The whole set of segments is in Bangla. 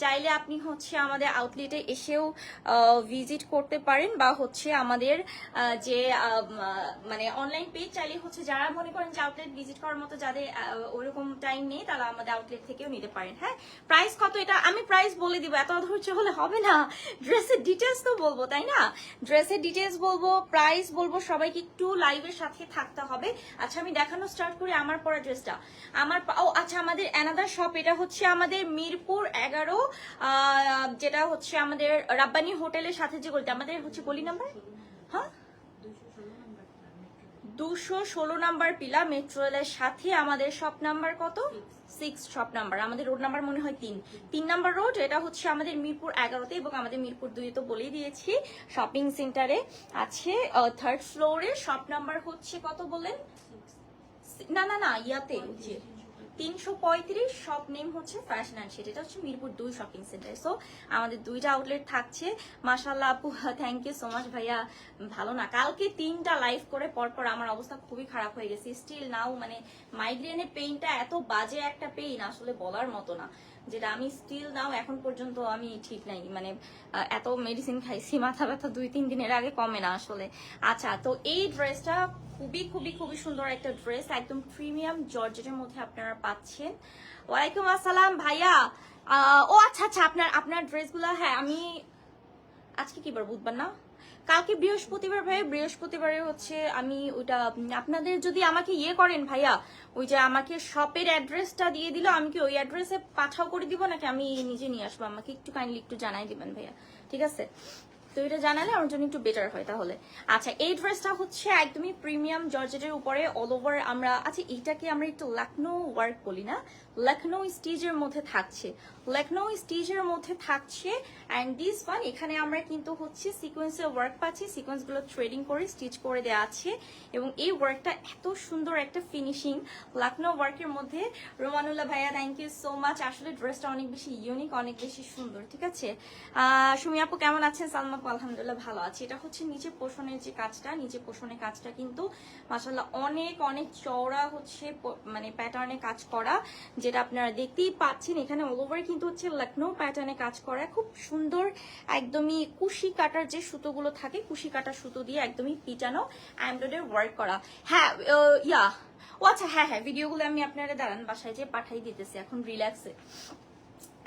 চাইলে আপনি হচ্ছে আমাদের আউটলেটে এসেও ভিজিট করতে পারেন, বা হচ্ছে আমাদের যে মানে অনলাইন পেজ চাইলে হচ্ছে যারা মনে করেন যে আউটলেট ভিজিট করার মতো যাদের ওরকম টাইম নেই তারা আমাদের আউটলেট থেকেও নিতে পারেন। হ্যাঁ, প্রাইস কত এটা আমি প্রাইস বলে দিব, এত ধৈর্য হলে হবে না। ড্রেসের ডিটেলস তো বলবো তাই না, ড্রেসের ডিটেলস বলবো, প্রাইস বলবো, সবাইকে একটু লাইভের সাথে থাকতে হবে। আচ্ছা আমি দেখানো স্টার্ট করি আমার পরা ড্রেসটা। ও আচ্ছা, আমাদের অ্যানাদার শপ, এটা হচ্ছে আমাদের মিরপুর 11, যেটা হচ্ছে আমাদের রাব্বানি হোটেলের সাথে যে গলিটা, আমাদের হচ্ছে গলি নাম্বার, হ্যাঁ 216 নাম্বার পিলা, মেট্রো রেলের সাথে আমাদের শপ নাম্বার কত 6 শপ নাম্বার, আমাদের রোড নাম্বার মনে হয় 3 নাম্বার রোড। এটা হচ্ছে আমাদের মিরপুর 11তে এবং আমাদের মিরপুর 2 তো বলেই দিয়েছি শপিং সেন্টারে আছে, 3rd ফ্লোরে। শপ নাম্বার হচ্ছে কত বলেন, না ইয়াতে যে 335, শপ নেম হচ্ছে ফ্যাশন অ্যান্ড শিট, এটা হচ্ছে মিরপুর 2 শপিং সেন্টার। সো আমাদের 2টা আউটলেট থাকছে। মাশাআল্লাহ আপু, থ্যাংক ইউ সো মাচ ভাইয়া। ভালো না, কালকে 3টা লাইভ করে পরপর আমার অবস্থা খুবই খারাপ হয়ে গেছে। স্টিল নাও মানে মাইগ্রেনের পেইনটা এত বাজে একটা পেইন আসলে বলার মতো না, যেটা আমি স্টিল নাও এখন পর্যন্ত আমি ঠিক নাই, মানে এত মেডিসিন খাইছি, মাথা ব্যথা 2-3 দিনের আগে কমে না আসলে। আচ্ছা, তো এই ড্রেসটা খুবই খুবই খুবই সুন্দর একটা ড্রেস, একদম প্রিমিয়াম জর্জেটের মধ্যে আপনারা পাচ্ছেন। ওয়ালাইকুম আসসালাম ভাইয়া। ও আচ্ছা আচ্ছা, আপনার ড্রেসগুলো, হ্যাঁ আমি আজকে কি বার, বুধবার না, কালকে বৃহস্পতিবার ভাই, বৃহস্পতিবারে হচ্ছে আমি ওইটা আপনাদের যদি আমাকে ইয়ে করেন ভাইয়া, ওই যে আমাকে শপের অ্যাড্রেসটা দিয়ে দিল, আমি কি ওই অ্যাড্রেসে পাঠাও করে দিব নাকি আমি নিজে নিয়ে আসবো, আমাকে একটু কাইন্ডলি একটু জানাই দিবেন ভাইয়া, ঠিক আছে? তো এটা জানালে আমার জন্য একটু বেটার হয় তাহলে। আচ্ছা, এই ড্রেসটা হচ্ছে একদমই প্রিমিয়াম জর্জেটের উপরে অল ওভার আমরা, আচ্ছা এইটাকে আমরা একটু লখনৌ ওয়ার্ক বলি না, লখনৌ স্টিচের মধ্যে থাকছে, লখনৌ স্টিচের মধ্যে থাকছে। অ্যান্ড দিস ওয়ান, এখানে আমরা কিন্তু হচ্ছে সিকোয়েন্সের ওয়ার্ক পাচ্ছি, সিকোয়েন্সগুলো থ্রেডিং করে স্টিচ করে দেওয়া আছে, এবং এই ওয়ার্কটা এত সুন্দর একটা ফিনিশিং লখনৌ ওয়ার্কের মধ্যে। রোমানুল্লাহ ভাইয়া থ্যাংক ইউ সো মাচ, আসলে ড্রেসটা অনেক বেশি ইউনিক, অনেক বেশি সুন্দর, ঠিক আছে? সুমি আপু কেমন আছেন? সালমা আপু আলহামদুলিল্লাহ ভালো আছে। এটা হচ্ছে নিচে পোষণের যে কাজটা, নিচে পোষণের কাজটা কিন্তু মাশাআল্লাহ অনেক অনেক চওড়া হচ্ছে, মানে প্যাটার্নে কাজ করা, যেটা আপনারা দেখতেই পাচ্ছেন। এখানে অল ওভার কিন্তু হচ্ছে লখনৌ প্যাটার্নে কাজ করা, খুব সুন্দর, একদমই কুশি কাটার যে সুতোগুলো থাকে, কুশি কাটার সুতো দিয়ে একদমই পিটানো এমব্রয়ডারি ওয়ার্ক করা। হ্যাঁ ইয়া, ও আচ্ছা হ্যাঁ হ্যাঁ, ভিডিওগুলো আমি আপনারা দাঁড়ান বাসায় যে পাঠাই দিতেছি এখন রিল্যাক্সে।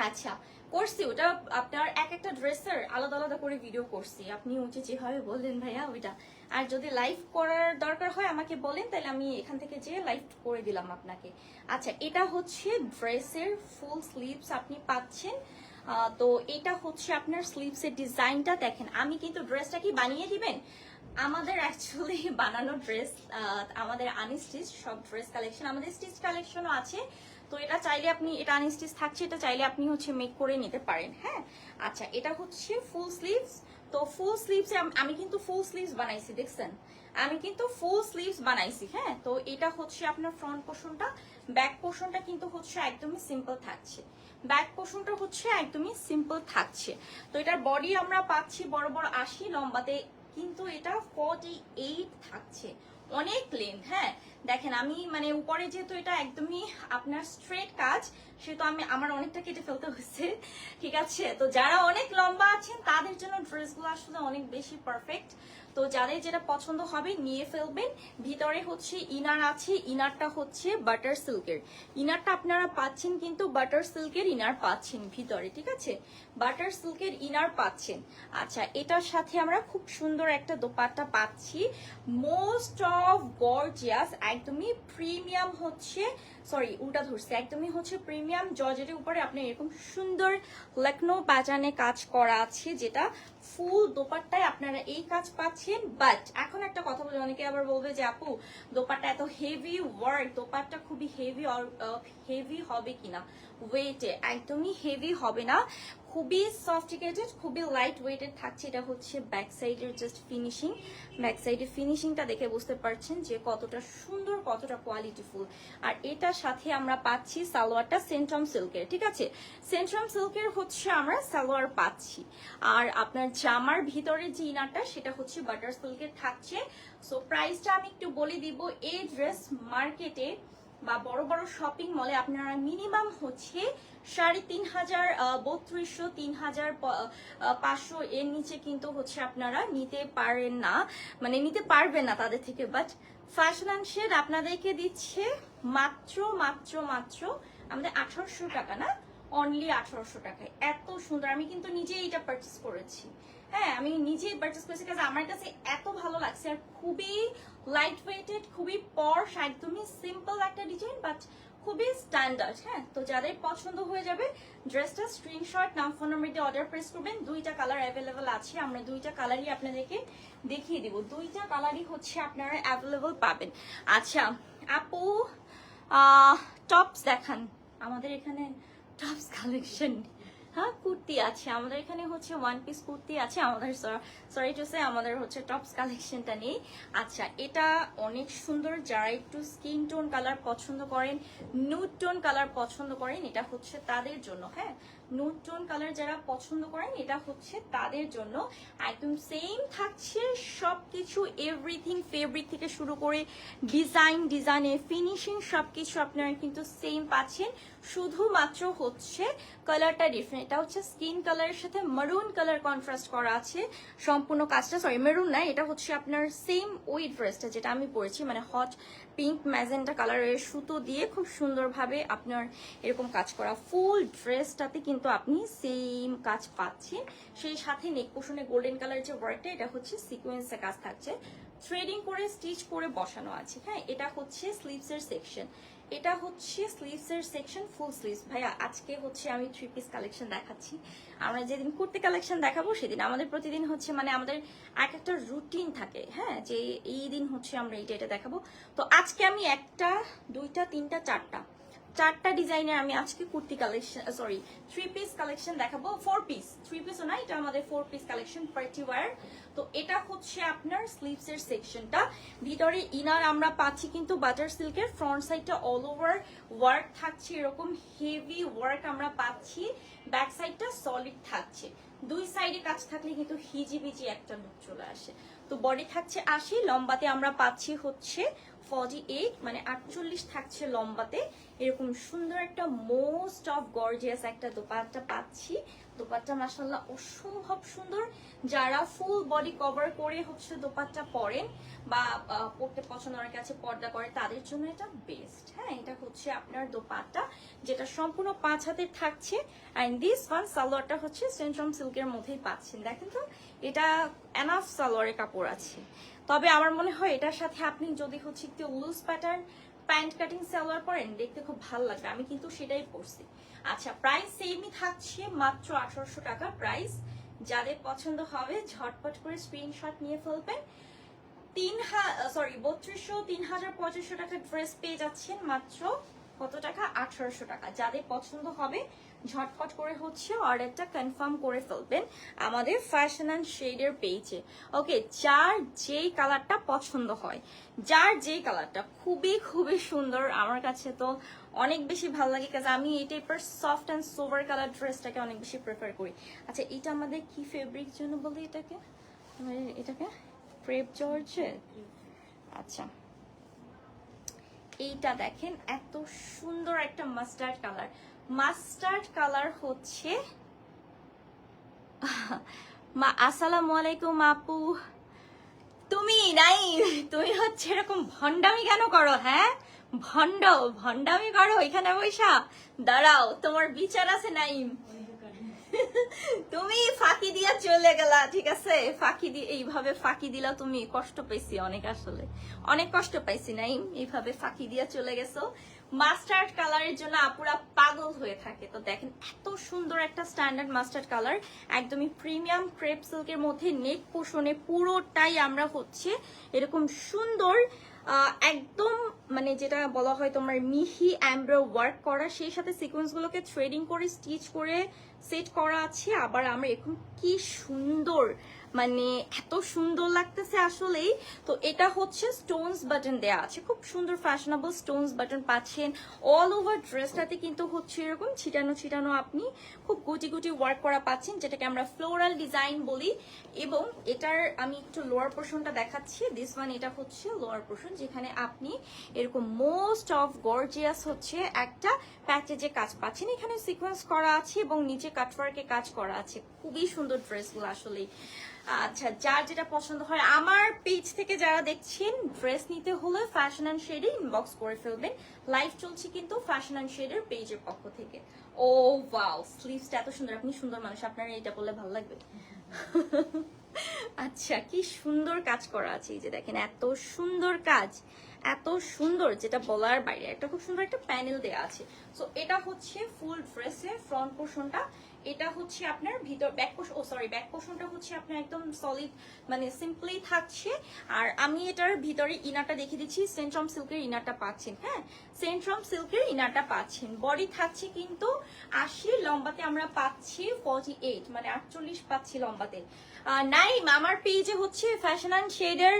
আচ্ছা করছি ওটা, আপনার এক একটা ড্রেসের আলাদা আলাদা করে ভিডিও করছি, আপনি হচ্ছে যেভাবে বললেন ভাইয়া ওইটা। আর যদি লাইভ করার দরকার হয় আমাকে বলেন, তাহলে আমি এখান থেকে যে লাইভ করে দিলাম আপনাকে। আচ্ছা, এটা হচ্ছে ড্রেসের ফুল স্লিভস আপনি পাচ্ছেন। তো এটা হচ্ছে আপনার স্লিভসের ডিজাইনটা দেখেন, আমি কিন্তু ড্রেসটা কি বানিয়ে দিবেন, আমাদের অ্যাকচুয়ালি বানানো ড্রেস, আমাদের আনস্টিচ সব ড্রেস কালেকশন, আমাদের স্টিচ কালেকশনও আছে। তো এটা চাইলে আপনি, এটা আনস্টিচ থাকছে, এটা চাইলে আপনি হচ্ছে মেক করে নিতে পারেন। হ্যাঁ, আচ্ছা এটা হচ্ছে ফুল স্লিভস। তো ফুল স্লিভসে আমি কিন্তু ফুল স্লিভস বানাইছি, দেখছেন আমি কিন্তু ফুল স্লিভস বানাইছি। হ্যাঁ, তো এটা হচ্ছে আপনার ফ্রন্ট পোর্শনটা, ব্যাক পোর্শনটা কিন্তু হচ্ছে একদমই সিম্পল থাকছে, ব্যাক পোর্শনটা হচ্ছে একদমই সিম্পল থাকছে। তো এটার বডি আমরা পাচ্ছি বড় বড় 80, লম্বাতে কিন্তু এটা 48 থাকছে, অনেক লেন্থ। হ্যাঁ দেখেন, আমি মানে উপরে যেহেতু এটা একদমই আপনার স্ট্রেট কাজ, সেহেতু আমার অনেকটা কেটে ফেলতে হচ্ছে, ঠিক আছে? তো যারা অনেক লম্বা আছেন তাদের জন্য ড্রেসগুলো আসলে অনেক বেশি পারফেক্ট। তো যাদের যেটা পছন্দ হবে নিয়ে ফেলবেন। ভিতরে হচ্ছে ইনার আছে, ইনারটা হচ্ছে বাটার সিল্কের, ইনারটা আপনারা পাচ্ছেন কিন্তু বাটার সিল্কের ইনার পাচ্ছেন ভিতরে, ঠিক আছে? বাটার সিল্কের ইনার পাচ্ছেন। আচ্ছা, এটার সাথে আমরা খুব সুন্দর একটা দোপাট্টা পাচ্ছি, মোস্ট অফ গর্জিয়াস, একদমই প্রিমিয়াম হচ্ছে, সরি উল্টা ধরছে, একদমই হচ্ছে প্রিমিয়াম জর্জেটের উপরে আপনি এরকম সুন্দর লখনৌ প্যাটার্নে কাজ করা আছে, যেটা ফুল দোপাট্টায় আপনারা এই কাজ পাচ্ছেন। বাট এখন একটা কথা বলি, অনেকে আবার বলবে যে আপু দোপাট্টা এত হেভি ওয়ার্ক, দোপাট্টা খুবই হেভি, হেভি হবে কিনা ওয়েটে, একদমই হেভি হবে না, খুবই সফটিকেটেড, খুবই লাইট ওয়েটেড থাকছে। এটা হচ্ছে ব্যাক সাইডের জাস্ট ফিনিশিং, ব্যাক সাইডের ফিনিশিংটা দেখে বুঝতে পারছেন যে কতটা সুন্দর, কতটা কোয়ালিটিফুল। আর এটার সাথে আমরা পাচ্ছি সালোয়ারটা সেন্ট্রাম সিল্কের, ঠিক আছে? সেন্ট্রাম সিল্কের হচ্ছে আমরা সালোয়ার পাচ্ছি। আর আপনার জামার ভিতরে যে ইনারটা সেটা হচ্ছে বাটার সিল্কের থাকছে। সো প্রাইসটা আমি একটু বলে দিব, এই ড্রেস মার্কেটে বা বড় বড় শপিং মলে আপনারা মিনিমাম হচ্ছে 3500, 3200, 3500 এর নিচে কিন্তু হচ্ছে আপনারা নিতে পারেন না, মানে নিতে পারবেন না তাদের থেকে। বাট ফ্যাশন অ্যান্ড শেড আপনাদেরকে দিচ্ছে মাত্র মাত্র মাত্র আমাদের 1800 টাকা, না অনলি 1800 টাকায়। এত সুন্দর, আমি কিন্তু নিজেই এটা পারচেস করেছি। হ্যাঁ, আমি নিজেই পারচেস করেছি কারণ আমার কাছে এত ভালো লাগছে। আর খুবই লাইট ওয়েটেড, খুবই পর্শ, একদমই সিম্পল একটা ডিজাইন বাট খুবই স্ট্যান্ডার্ড। হ্যাঁ, তো যাদের পছন্দ হয়ে যাবে ড্রেসটা স্ক্রিনশট, নাম, ফোন নাম্বার দিয়ে অর্ডার প্রেস করবেন। দুইটা কালার অ্যাভেলেবল আছে, আমরা দুইটা কালারই আপনাদেরকে দেখিয়ে দিব। দুইটা কালারই হচ্ছে আপনারা অ্যাভেলেবল পাবেন। আচ্ছা আপু, টপস দেখান। আমাদের এখানে টপস কালেকশন, হ্যাঁ কুর্তি আছে আমাদের এখানে, হচ্ছে ওয়ান পিস কুর্তি আছে আমাদের। সরি টু সে আমাদের হচ্ছে টপস কালেকশনটা নেই। আচ্ছা, এটা অনেক সুন্দর, যারা একটু স্কিন টোন কালার পছন্দ করেন, নুড টোন কালার পছন্দ করেন, এটা হচ্ছে তাদের জন্য। হ্যাঁ, নুড টোন কালার যারা পছন্দ করেন এটা হচ্ছে তাদের জন্য। একদম সেম থাকছে সবকিছু, এভরিথিং, ফেব্রিক থেকে শুরু করে ডিজাইনের ফিনিশিং সবকিছু আপনারা কিন্তু সেম পাচ্ছেন, শুধুমাত্র হচ্ছে কালারটা ডিফারেন্ট। এটা হচ্ছে স্কিন কালারের সাথে মারুন কালার কন্ট্রাস্ট করা আছে সম্পূর্ণ কাজটা। সরি, মেরুন না, এটা হচ্ছে আপনার সেম ওই ড্রেসটা যেটা আমি পরেছি, মানে হট পিঙ্ক ম্যাজেন্টা কালারের সুতো দিয়ে খুব সুন্দরভাবে আপনার এরকম কাজ করা ফুল ড্রেসটাতে কিন্তু আপনি সেম কাজ পাচ্ছেন। সেই সাথে নেক পোর্শনে গোল্ডেন কালার যে ওয়ার্কটা, এটা হচ্ছে সিকোয়েন্সের কাজ থাকছে, থ্রেডিং করে স্টিচ করে বসানো আছে। হ্যাঁ, এটা হচ্ছে স্লিভসের সেকশন, এটা হচ্ছে স্লিভসের সেকশন, ফুল স্লিভস। ভাইয়া আজকে হচ্ছে আমি 3 পিস কালেকশন দেখাচ্ছি। আমরা যেদিন কুর্তি কালেকশন দেখাবো সেদিন আমাদের প্রতিদিন হচ্ছে মানে আমাদের এক একটা রুটিন থাকে। হ্যাঁ, যে এই দিন হচ্ছে আমরা এটা দেখাবো। তো আজকে আমি একটা, দুইটা, তিনটা, চারটা ডিজাইনের আমি আজকে kurti collection, sorry 3 piece collection দেখাবো। 4 পিস, 3 পিসও না, এটা আমাদের 4 পিস কালেকশন পার্টি ওয়্যার। তো এটা হচ্ছে আপনার স্লিভসের সেকশনটা, ভিতরে ইনার আমরা পাচ্ছি কিন্তু বাটার সিল্কের, ফ্রন্ট সাইডটা অল ওভার ওয়ার্ক থাকছে, এরকম হেভি ওয়ার্ক আমরা পাচ্ছি, ব্যাক সাইডটা সলিড থাকছে। দুই সাইডে কাজ থাকলে কিন্তু হিজিবিজি একটা লুক চলে আসে। তো বডি থাকছে 80, লম্বাতে আমরা পাচ্ছি হচ্ছে 48, মানে 48 থাকছে লম্বাতে। এরকম সুন্দর একটা মোস্ট অফ গর্জিয়াস একটা দোপাট্টা পাচ্ছি। দোপাট্টা মাশাআল্লাহ অসম্ভব সুন্দর। যারা ফুল বডি কভার করে হচ্ছে দোপাট্টা পরেন বা পরতে পছন্দ, অনেক কাছে পর্দা করে, তাদের জন্য এটা বেস্ট। হ্যাঁ, এটা হচ্ছে আপনার দোপাট্টা যেটা সম্পূর্ণ 5 হাতের থাকছে। অ্যান্ড দিস ওয়ান সালোয়ারটা হচ্ছে সেন্ট্রাম সিল্কের মধ্যেই পাচ্ছেন। দেখেন তো, এটা এনাফ সালোয়ারের কাপড় আছে। তবে আমার মনে হয় এটার সাথে আপনি যদি হচ্ছে একটু loose pattern pant cutting salwar পরেন, দেখতে খুব ভালো লাগবে। আমি কিন্তু সেটাই পরছি। আচ্ছা, প্রাইস সেমই থাকছে, মাত্র 1800 টাকা প্রাইস। যাদের পছন্দ হবে ঝটপট করে স্ক্রিনশট নিয়ে ফেলবেন। 3200, 3500 টাকা ড্রেস পেয়ে যাচ্ছেন মাত্র কত টাকা? 1800 টাকা। যাদের পছন্দ হবে ঝটপট করে হচ্ছে অর্ডারটা কনফার্ম করে ফেলবেন আমাদের ফ্যাশন অ্যান্ড শেডের পেজে। ওকে, যার যেই কালারটা পছন্দ হয়, যার যেই কালারটা খুবই খুবই সুন্দর, আমার কাছে তো অনেক বেশি ভালো লাগে কারণ আমি এই টাইপের সফট অ্যান্ড সোভার কালার ড্রেসটাকে অনেক বেশি প্রেফার করি। আচ্ছা, এটা আমাদের কি ফেব্রিক জন্য বলি এটাকে? এটাকে ক্রেপ জর্জেট। আচ্ছা, এইটা দেখেন এত সুন্দর একটা মাস্টার্ড কালার। মাস্টার্ড কালার হচ্ছে আসসালামু আলাইকুম আপু। তুমি নাই, তুমি হচ্ছে এরকম ভন্ডামি কেন করো? হ্যাঁ, ভন্ডামি করো এখানে বৈশা। দাঁড়াও, তোমার বিচার আছে নাইম। তুমি ফাঁকি দিয়া চলে গেলা, ঠিক আছে? ফাঁকি দিয়ে এইভাবে ফাঁকি দিলা, তুমি কষ্ট পাইছি অনেক, আসলে অনেক কষ্ট পাইছি নাইম, এইভাবে ফাঁকি দিয়া চলে গেছো। মাস্টার্ড কালারের জন্য আপুরা পাগল হয়ে থাকে। তো দেখেন এত সুন্দর একটা স্ট্যান্ডার্ড মাস্টার্ড কালার, একদমই প্রিমিয়াম ক্রেপ সিল্কের মধ্যে নেক পোর্শনে পুরোটাই আমরা হচ্ছে এরকম সুন্দর একদম মানে যেটা বলা হয় তোমার মিহি এমব্রো ওয়ার্ক করা, সেই সাথে সিকোয়েন্স গুলোকে থ্রেডিং করে স্টিচ করে সেট করা আছে। আবার আমরা এখন কি সুন্দর, মানে এত সুন্দর লাগতেছে আসলেই। তো এটা হচ্ছে স্টোনস বাটন দেয়া আছে, খুব সুন্দর ফ্যাশনেবল স্টোনস বাটন পাচ্ছেন অল ওভার ড্রেসটাতে, কিন্তু হচ্ছে এরকম ছিটানো ছিটানো আপনি খুব গুটি গুটি ওয়ার্ক করা পাচ্ছেন, যেটাকে আমরা ফ্লোরাল ডিজাইন বলি। এবং এটার আমি একটু লোয়ার পোর্শনটা দেখাচ্ছি, দিস ওয়ান, এটা হচ্ছে লোয়ার পোর্শন যেখানে আপনি এরকম মোস্ট অফ গর্জিয়াস হচ্ছে একটা প্যাকেজে কাজ পাচ্ছেন। এখানে সিকোয়েন্স করা আছে এবং নিচে কাটওয়ার্কে কাজ করা আছে। খুবই সুন্দর ড্রেসগুলো আসলেই। আচ্ছা, যার যেটা পছন্দ হয়, আমার পেজ থেকে যারা দেখছেন ড্রেস নিতে হলে ফ্যাশন অ্যান্ড শেডে ইনবক্স করে ফেলবেন। লাইভ চলছে কিন্তু ফ্যাশন অ্যান্ড শেডের পেজের পক্ষ থেকে। ও ওয়াও, স্লিভসটা এত সুন্দর। আপনি সুন্দর মানুষ, আপনার এটা বললে ভালো লাগবে। আচ্ছা, কি সুন্দর কাজ করা আছে, এই যে দেখেন এত সুন্দর কাজ, এত সুন্দর যেটা বলার বাইরে। একটা খুব সুন্দর একটা প্যানেল দেয়া আছে। সো এটা হচ্ছে ফুল ড্রেসের ফ্রন্ট পোর্শনটা। এটা হচ্ছে আপনার ভিতর ব্যাক পোর্শন, ব্যাক পোর্শনটা হচ্ছে আপনার একদম সলিড, মানে সিম্পলি থাকছে। আর আমি এটার ভিতরে ইনারটা দেখিয়ে দিচ্ছি। সেন্ট্রাম সিল্কের ইনারটা পাচ্ছেন, হ্যাঁ সেন্ট্রাম সিল্কের ইনারটা পাচ্ছেন। বডি থাকছে কিন্তু 80, লম্বাতে আমরা পাচ্ছি 48, মানে 48 পাচ্ছি লম্বাতে। নাইম, আমার পেজে হচ্ছে ফ্যাশন অ্যান্ড শেডের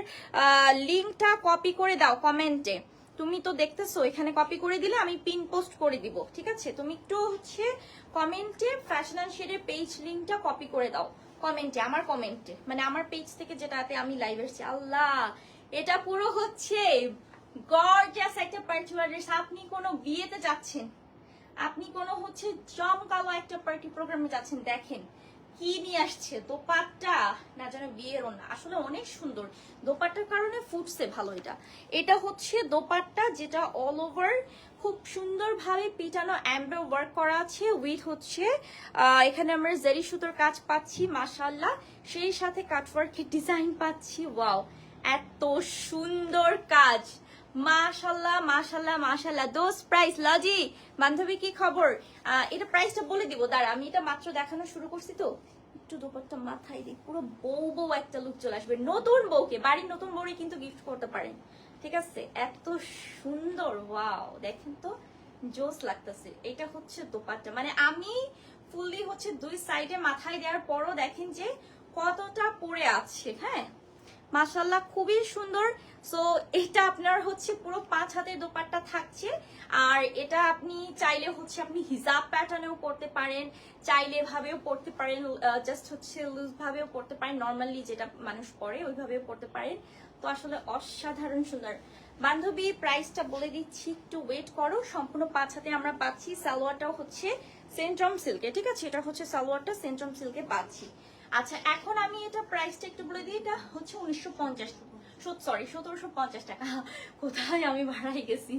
লিঙ্কটা কপি করে দাও কমেন্টে। তুমি তো দেখতেছো, এখানে কপি করে দিলে আমি পিন পোস্ট করে দিব, ঠিক আছে? তুমি একটু হচ্ছে কমেন্টে ফ্যাশন অ্যান্ড শেডের পেজ লিঙ্কটা কপি করে দাও কমেন্টে, আমার কমেন্টে, মানে আমার পেজ থেকে যেটাতে আমি লাইভ এসেছি। আল্লাহ, এটা পুরো হচ্ছে গর্জিয়াস একটা পার্টি ড্রেস। আপনি কোনো বিয়েতে যাচ্ছেন, আপনি কোনো হচ্ছে জমকালো একটা পার্টি প্রোগ্রামে যাচ্ছেন, দেখেন কি নিয়ে আসছে। দোপাট্টা না যেন বিয়ের না, আসলে অনেক সুন্দর। দোপাট্টার কারণে ফুটছে ভালো। এটা হচ্ছে দোপাট্টা, যেটা অল ওভার খুব সুন্দর ভাবে পিটানো এমব্রয়ডারি ওয়ার্ক করা আছে। উইথ হচ্ছে এখানে আমরা জারি সুতোর কাজ পাচ্ছি মাশাআল্লাহ, সেই সাথে কাটওয়ার্কের ডিজাইন পাচ্ছি। ওয়াও, এত সুন্দর কাজ, মাশাআল্লাহ মাশাআল্লাহ মাশাআল্লাহ। দোস প্রাইস লজি বান্ধবী, কি খবর? এটা প্রাইসটা বলে দিব, দাঁড়া, আমি এটা মাত্র দেখানো শুরু করছি তো একটু দোপাট্টা মাথায় দিই, পুরো বউ বউ একটা লুক চলে আসবে। নতুন বউকে, বাড়ির নতুন বউরে কিন্তু গিফট করতে পারেন, ঠিক আছে? এত সুন্দর, ওয়াও, দেখেন তো জোস লাগতেছে। এটা হচ্ছে দোপাট্টা, মানে আমি ফুললি হচ্ছে দুই সাইডে মাথায় দেওয়ার পরও দেখেন যে কতটা পরে আছে, হ্যাঁ মাশাআল্লাহ, খুবই সুন্দর। সো এটা আপনার হচ্ছে পুরো 5 হাতের দোপাট্টা থাকছে। আর এটা আপনি চাইলে হচ্ছে আপনি হিজাব প্যাটার্নেও পরতে পারেন, চাইলে ভাবেও পরতে পারেন, জাস্ট হচ্ছে লুজ ভাবেও পরতে পারেন, নর্মালি যেটা মানুষ পরে ওইভাবেও পরতে পারেন। তো আসলে অসাধারণ সুন্দর। বান্ধবী প্রাইসটা বলে দিচ্ছি, একটু ওয়েট করো। সম্পূর্ণ 5 হাতে আমরা পাচ্ছি। সালোয়ারটাও হচ্ছে সেন্ট্রাম সিল্কে, ঠিক আছে? এটা হচ্ছে সালোয়ারটা সেন্ট্রাম সিল্কে পাচ্ছি। আচ্ছা, এখন আমি এটা প্রাইসটা একটু বলে দিই। এটা হচ্ছে 1750 টাকা। কোথায় আমি বাড়াই গেছি,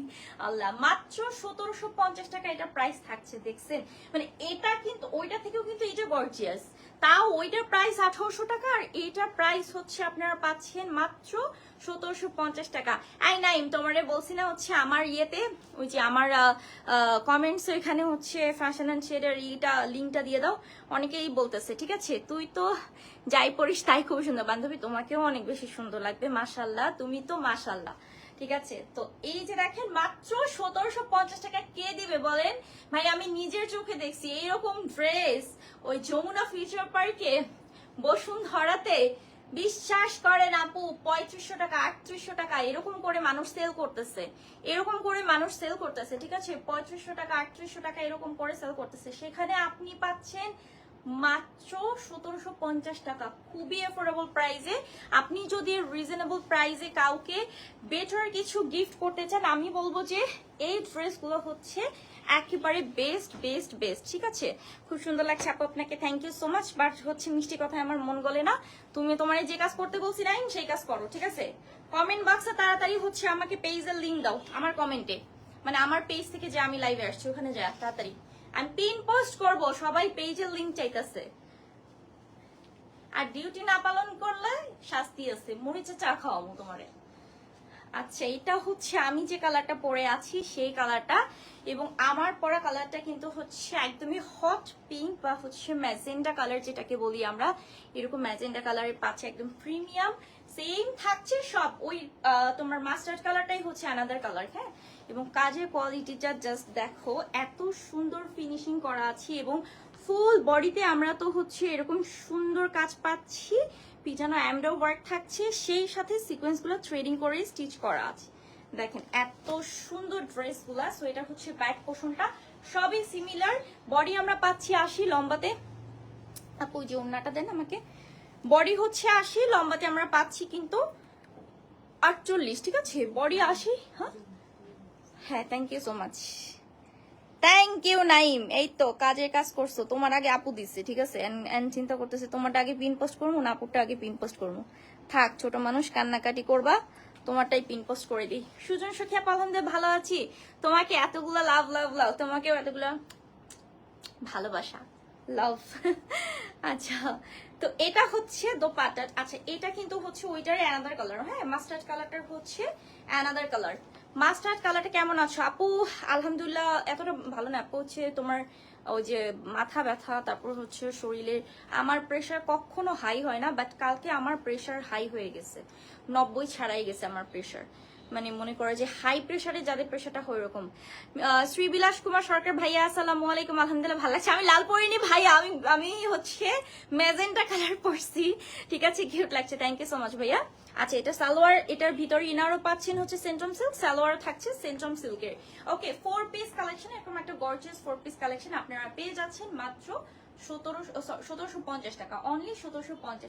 আল্লাহ, মাত্র 1750 টাকা এটা প্রাইস থাকছে। দেখছেন, মানে এটা কিন্তু ওইটা থেকেও কিন্তু এটা গর্জিয়াস। তাও ওইটার প্রাইস 1800 টাকা, আর এইটার প্রাইস হচ্ছে আপনারা পাচ্ছেন মাত্র 1750 টাকা। আই নাইম, তোমারে বলছি না হচ্ছে আমার ইয়েতে, ওই যে আমার কমেন্টস এখানে হচ্ছে ফ্যাশন অ্যান্ড শেডের ইটা লিঙ্কটা দিয়ে দাও। অনেকেই বলতেছে, ঠিক আছে? তুই তো যাই পড়িস তাই খুব সুন্দর। বান্ধবী, তোমাকেও অনেক বেশি সুন্দর লাগবে, মাশাআল্লাহ, তুমি তো মাশাআল্লাহ, ঠিক আছে? তো এই যে দেখেন মাত্র 1750 টাকা কে দিবে বলেন? ভাই, আমি নিজের চোখে দেখছি এইরকম ড্রেস ওই যমুনা ফিউচার পার্কে বসুন্ধরাতে, বিশ্বাস করেন আপু, 3500 টাকা 3800 টাকা এরকম করে মানুষ সেল করতেছে, এরকম করে মানুষ সেল করতেছে, ঠিক আছে? 3500 টাকা 3800 টাকা এরকম করে সেল করতেছে। সেখানে আপনি পাচ্ছেন মাত্র 1750 টাকা, খুবই এফোর্ডেবল প্রাইসে। আপনি যদি রিজনেবল প্রাইসে কাউকে বেটার কিছু গিফট করতে চান, আমি বলবো যে এই ড্রেসগুলো হচ্ছে একেবারে বেস্ট বেস্ট বেস্ট, ঠিক আছে? খুব সুন্দর লাগছে আপু, আপনাকে thank you so much. But হচ্ছে মিষ্টি কথায় আমার মন গলে না। তুমি তোমার যে কাজ করতে বলছি না সেই কাজ করো, ঠিক আছে? কমেন্ট বক্সে তাড়াতাড়ি হচ্ছে আমাকে পেজের লিঙ্ক দাও, আমার কমেন্টে, মানে আমার পেজ থেকে যে আমি লাইভে আসছি ওখানে যা তাড়াতাড়ি আমি পিন পোস্ট করব। সবাই পেজের লিঙ্ক চাইতেছে। আর ডিউটি না পালন করলে শাস্তি আছে, মরিচে চা খাওয়াবো তোমারে। আচ্ছা, এটা হচ্ছে আমি যে কালারটা পরে আছি সেই কালারটা, এবং আমার পরা কালারটা কিন্তু হচ্ছে একদমই হট পিঙ্ক বা হচ্ছে ম্যাজেন্ডা কালার যেটাকে বলি আমরা। এরকম ম্যাজেন্ডা কালারের পাচ্ছে, একদম প্রিমিয়াম সেম থাকছে সব। ওই তোমার মাস্টার্ড কালারটাই হচ্ছে আনাদার কালার, হ্যাঁ? এবং কাজের কোয়ালিটিটা জাস্ট দেখো, এত সুন্দর ফিনিশিং করা আছে। এবং ফুল বডিতে আমরা তো হচ্ছে এরকম সুন্দর কাজ পাচ্ছি, পিটানো এমব্রয়ডারি ওয়ার্ক থাকছে, সেই সাথে সিকোয়েন্সগুলো থ্রেডিং করে স্টিচ করা আছে। দেখেন এত সুন্দর ড্রেসগুলা। সো এটা হচ্ছে ব্যাক পোর্শনটা, সবই সিমিলার। বডি আমরা পাচ্ছি 80 লম্বাতে। আপু যে ওড়নাটা দেন আমাকে। বডি হচ্ছে 80, লম্বাতে আমরা পাচ্ছি কিন্তু 48, ঠিক আছে? বডি 80, হ্যাঁ হ্যাঁ, thank you so much, thank you Naim. এই তো কাজের কাজ করছো, তোমার আগে আপু দিচ্ছে, ঠিক আছে। এন্ড চিন্তা করতেছে তোমারটা আগে পিন পোস্ট করবো না আপুরটা আগে পিন পোস্ট করবো। থাক, ছোট মানুষ কান্নাকাটি করবা, তোমারটাই পিন পোস্ট করে দিই। সুজন সখিয়া পালন দিয়ে ভালো আছি, তোমাকে এতগুলা লাভ লাভ লাভ, তোমাকেও এতগুলা ভালোবাসা, লাভ। আচ্ছা, তো এটা হচ্ছে দোপাট্টা। আচ্ছা, এটা কিন্তু হচ্ছে ওইটারই অ্যানাদার কালার। হ্যাঁ, মাস্টার্ড কালারটা হচ্ছে অ্যানাদার কালার। মাস্টার্ড কালারটা কেমন আছো আপু? আলহামদুলিল্লাহ, এতটা ভালো না আপু। হচ্ছে তোমার ওই যে মাথা ব্যথা, তারপর হচ্ছে শরীরে, আমার প্রেশার কখনো হাই হয় না, বাট কালকে আমার প্রেশার হাই হয়ে গেছে, 90 ছাড়াই গেছে আমার প্রেশার। মানে মনে করে যে হাই প্রেশারে যাদের প্রেশারটা হয় ওরকম। শ্রীবিলাস কুমার সরকার ভাইয়া, আসসালামু আলাইকুম। আলহামদুলিল্লাহ ভালো লাগছে। আমি লাল পরিনি ভাইয়া, আমি হচ্ছে ম্যাজেন্টা কালার পরছি, ঠিক আছে, কিউট লাগছে, থ্যাংক ইউ সো মাচ ভাইয়া। আচ্ছা, এটা সালোয়ার, এটার ভিতরে ইনারও পাচ্ছেন হচ্ছে সেন্ট্রাম সিল্ক, সালোয়ার থাকছে সেন্ট্রাম সিল্কের। ওকে, 4 পিস কালেকশন, এরকম একটা গর্জিয়াস 4 পিস কালেকশন আপনারা পেয়ে যাচ্ছেন মাত্র 1750 টাকা, অনলি 1750।